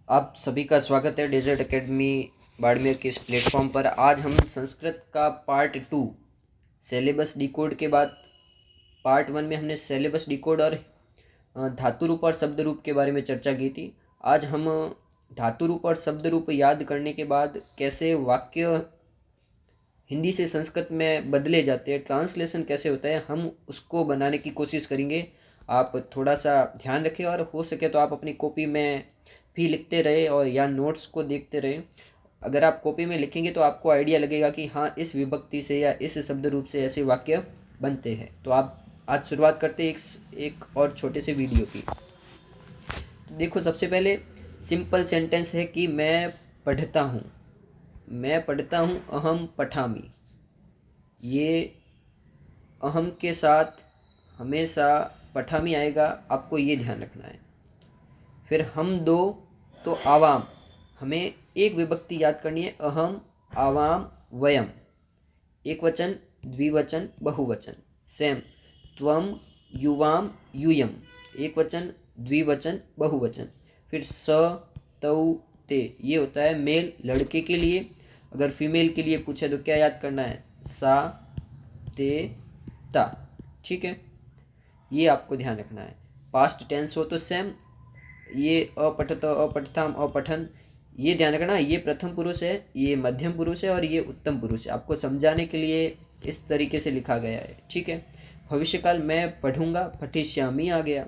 आप सभी का स्वागत है डेजर्ट एकेडमी बाड़मेर के इस प्लेटफॉर्म पर। आज हम संस्कृत का पार्ट 2 सिलेबस डिकोड के बाद पार्ट 1 में हमने सिलेबस डिकोड और धातु रूप और शब्द रूप के बारे में चर्चा की थी। आज हम धातु रूप और शब्द रूप याद करने के बाद कैसे वाक्य हिंदी से संस्कृत में बदले जाते हैं, ट्रांसलेशन कैसे होता है, हम उसको बनाने की कोशिश करेंगे। आप थोड़ा सा ध्यान रखें और हो सके तो आप अपनी कॉपी में भी लिखते रहे और या नोट्स को देखते रहे। अगर आप कॉपी में लिखेंगे तो आपको आइडिया लगेगा कि हाँ, इस विभक्ति से या इस शब्द रूप से ऐसे वाक्य बनते हैं। तो आप आज शुरुआत करते हैं एक और छोटे से वीडियो की। तो देखो, सबसे पहले सिंपल सेंटेंस है कि मैं पढ़ता हूँ। मैं पढ़ता हूँ, अहम पठामी। ये अहम के साथ हमेशा पठामी आएगा, आपको ये ध्यान रखना है। फिर हम दो तो आवाम, हमें एक विभक्ति याद करनी है, अहम आवाम वयम। एक वचन द्विवचन बहुवचन सेम, त्वम युवाम यूयम। एक वचन द्विवचन बहुवचन। फिर स तौ ते, ये होता है मेल लड़के के लिए। अगर फीमेल के लिए पूछे तो क्या याद करना है, सा ते ता। ठीक है, ये आपको ध्यान रखना है। पास्ट टेंस हो तो सेम, ये अपठत अपठताम अपठन, ये ध्यान रखना। ये प्रथम पुरुष है, ये मध्यम पुरुष है और ये उत्तम पुरुष है। आपको समझाने के लिए इस तरीके से लिखा गया है। ठीक है। भविष्यकाल मैं पढ़ूंगा, पठिष्यामि आ गया।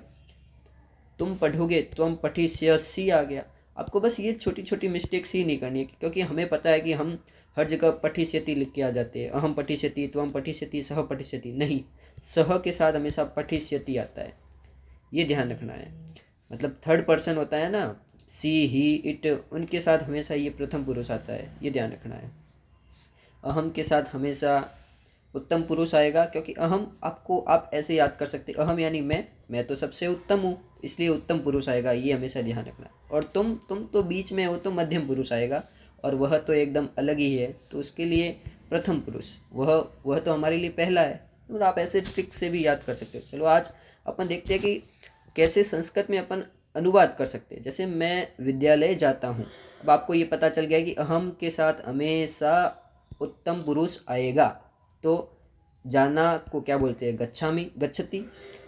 तुम पढ़ोगे, त्वम पठिष्यसि आ गया। आपको बस ये छोटी छोटी मिस्टेक्स ही नहीं करनी है, क्योंकि हमें पता है कि हम हर जगह पठिष्यति लिख के आ जाते हैं। अहम पठिष्यति, त्वम पठिष्यति, सह पठिष्यति। नहीं, सह के साथ हमेशा पठिष्यति आता है, ये ध्यान रखना है। मतलब थर्ड पर्सन होता है ना, सी ही इट, उनके साथ हमेशा ये प्रथम पुरुष आता है, ये ध्यान रखना है। अहम के साथ हमेशा उत्तम पुरुष आएगा, क्योंकि अहम आपको आप ऐसे याद कर सकते, अहम यानी मैं तो सबसे उत्तम हूँ, इसलिए उत्तम पुरुष आएगा, ये हमेशा ध्यान रखना। और तुम तो बीच में हो तो मध्यम पुरुष आएगा, और वह तो एकदम अलग ही है, तो उसके लिए प्रथम पुरुष, वह तो हमारे लिए पहला है। तो आप ऐसे ट्रिक से भी याद कर सकते हो। चलो आज अपन देखते हैं कि कैसे संस्कृत में अपन अनुवाद कर सकते हैं। जैसे मैं विद्यालय जाता हूँ, अब आपको ये पता चल गया कि अहम के साथ हमेशा उत्तम पुरुष आएगा, तो जाना को क्या बोलते हैं, गच्छामि गच्छति।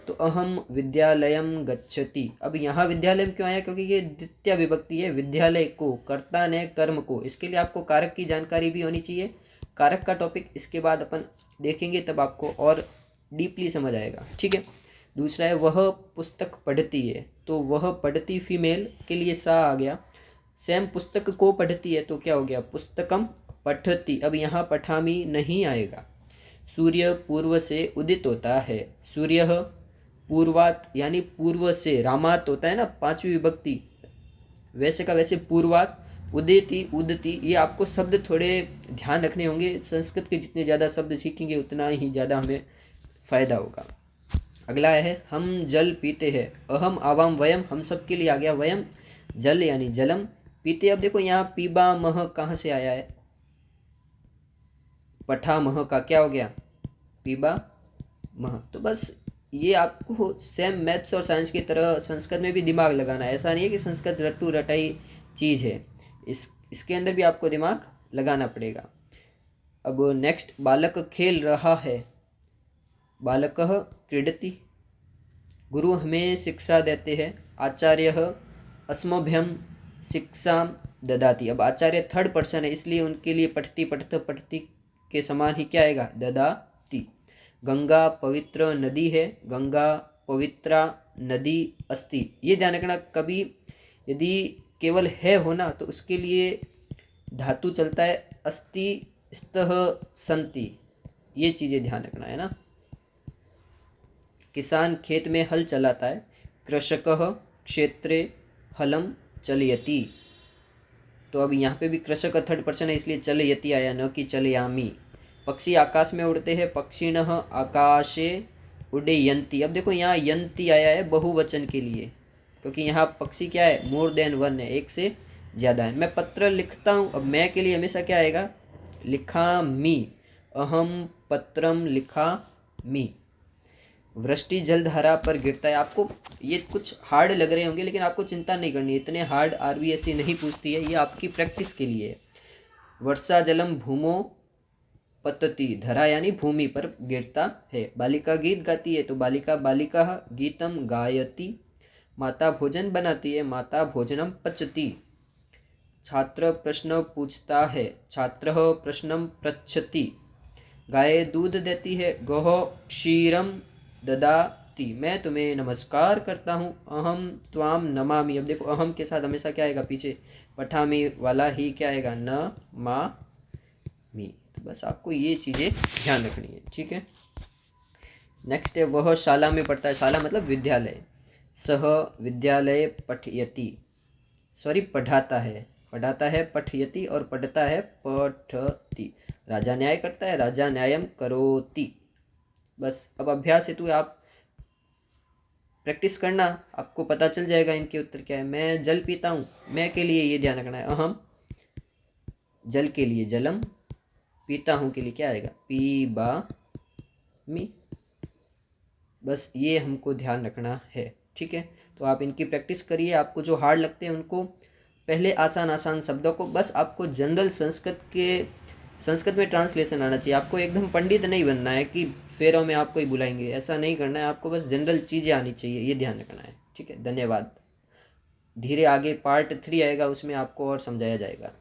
तो अहम विद्यालयम गच्छति। अब यहाँ विद्यालय क्यों आया, क्योंकि ये द्वितीय विभक्ति है, विद्यालय को, कर्ता ने कर्म को। इसके लिए आपको कारक की जानकारी भी होनी चाहिए। कारक का टॉपिक इसके बाद अपन देखेंगे, तब आपको और डीपली समझ आएगा। ठीक है। दूसरा है वह पुस्तक पढ़ती है, तो वह पढ़ती फीमेल के लिए सा आ गया। सेम पुस्तक को पढ़ती है तो क्या हो गया, पुस्तकम पठती। अब यहाँ पठामी नहीं आएगा। सूर्य पूर्व से उदित होता है, सूर्य पूर्वात यानी पूर्व से, रामात होता है ना पांचवी विभक्ति, वैसे का वैसे पूर्वात, उदिति उदति। ये आपको शब्द थोड़े ध्यान रखने होंगे। संस्कृत के जितने ज़्यादा शब्द सीखेंगे उतना ही ज़्यादा हमें फ़ायदा होगा। अगला है हम जल पीते हैं, अहम आवाम वयम, हम सब के लिए आ गया वयम, जल यानी जलम। पीते, अब देखो यहाँ पीबा मह कहाँ से आया है, पठा मह का क्या हो गया, पीबा मह। तो बस ये आपको सेम मैथ्स और साइंस की तरह संस्कृत में भी दिमाग लगाना है। ऐसा नहीं है कि संस्कृत रट्टू रटाई चीज़ है, इसके अंदर भी आपको दिमाग लगाना पड़ेगा। अब नेक्स्ट, बालक खेल रहा है, बालकः क्रीडति। गुरु हमें शिक्षा देते हैं, आचार्यः अस्मभ्यं शिक्षां ददाति। अब आचार्य थर्ड पर्सन है, इसलिए उनके लिए पठती पठत पठती के समान ही क्या आएगा, ददाति। गंगा पवित्र नदी है, गंगा पवित्रा नदी अस्ति। ये ध्यान रखना, कभी यदि केवल है होना तो उसके लिए धातु चलता है अस्ति स्तः संति, ये चीज़ें ध्यान रखना है ना। किसान खेत में हल चलाता है, कृषकः क्षेत्रे हलम चलयति। तो अब यहाँ पे भी कृषक थर्ड पर्सन है, इसलिए चलयति आया, न कि चलयामि। पक्षी आकाश में उड़ते हैं, पक्षिणः आकाशे उड्डयन्ति। अब देखो यहाँ यंती आया है बहुवचन के लिए, क्योंकि यहाँ पक्षी क्या है, मोर देन वन है, एक से ज़्यादा है। मैं पत्र लिखता हूँ, अब मैं के लिए हमेशा क्या आएगा, लिखामि, अहम पत्रम लिखामि। वृष्टि जलधारा पर गिरता है। आपको ये कुछ हार्ड लग रहे होंगे, लेकिन आपको चिंता नहीं करनी, इतने हार्ड आरबीएससी नहीं पूछती है, ये आपकी प्रैक्टिस के लिए है। वर्षा जलम भूमो पतति, धरा यानी भूमि पर गिरता है। बालिका गीत गाती है तो बालिका बालिका गीतम गायति। माता भोजन बनाती है, माता भोजनम पचति। छात्र प्रश्न पूछता है, छात्र प्रश्नम पृच्छति। गाय दूध देती है, गौः क्षीरम ददाति। मैं तुम्हें नमस्कार करता हूँ, अहम त्वाम नमामि। अब देखो अहम के साथ हमेशा क्या आएगा, पीछे पठामी वाला ही क्या आएगा, न मा मी। तो बस आपको ये चीज़ें ध्यान रखनी है, ठीक है। नेक्स्ट है, वह शाला में पढ़ता है। शाला मतलब विद्यालय। सह विद्यालय पठयति, सॉरी पढ़ाता है, पढ़ाता है पठयति, और पढ़ता है पठति। राजा न्याय करता है, राजा न्यायम करोति। बस अब अभ्यास हेतु आप प्रैक्टिस करना, आपको पता चल जाएगा इनके उत्तर क्या है। मैं जल पीता हूँ, मैं के लिए ये ध्यान रखना है, अहम। जल के लिए जलम, पीता हूँ के लिए क्या आएगा, पीबा मी। बस ये हमको ध्यान रखना है, ठीक है। तो आप इनकी प्रैक्टिस करिए। आपको जो हार्ड लगते हैं उनको पहले आसान आसान शब्दों को, बस आपको जनरल संस्कृत में ट्रांसलेशन आना चाहिए। आपको एकदम पंडित नहीं बनना है कि फेरों में आपको ही बुलाएंगे, ऐसा नहीं करना है। आपको बस जनरल चीज़ें आनी चाहिए, ये ध्यान रखना है, ठीक है। धन्यवाद। धीरे आगे पार्ट 3 आएगा, उसमें आपको और समझाया जाएगा।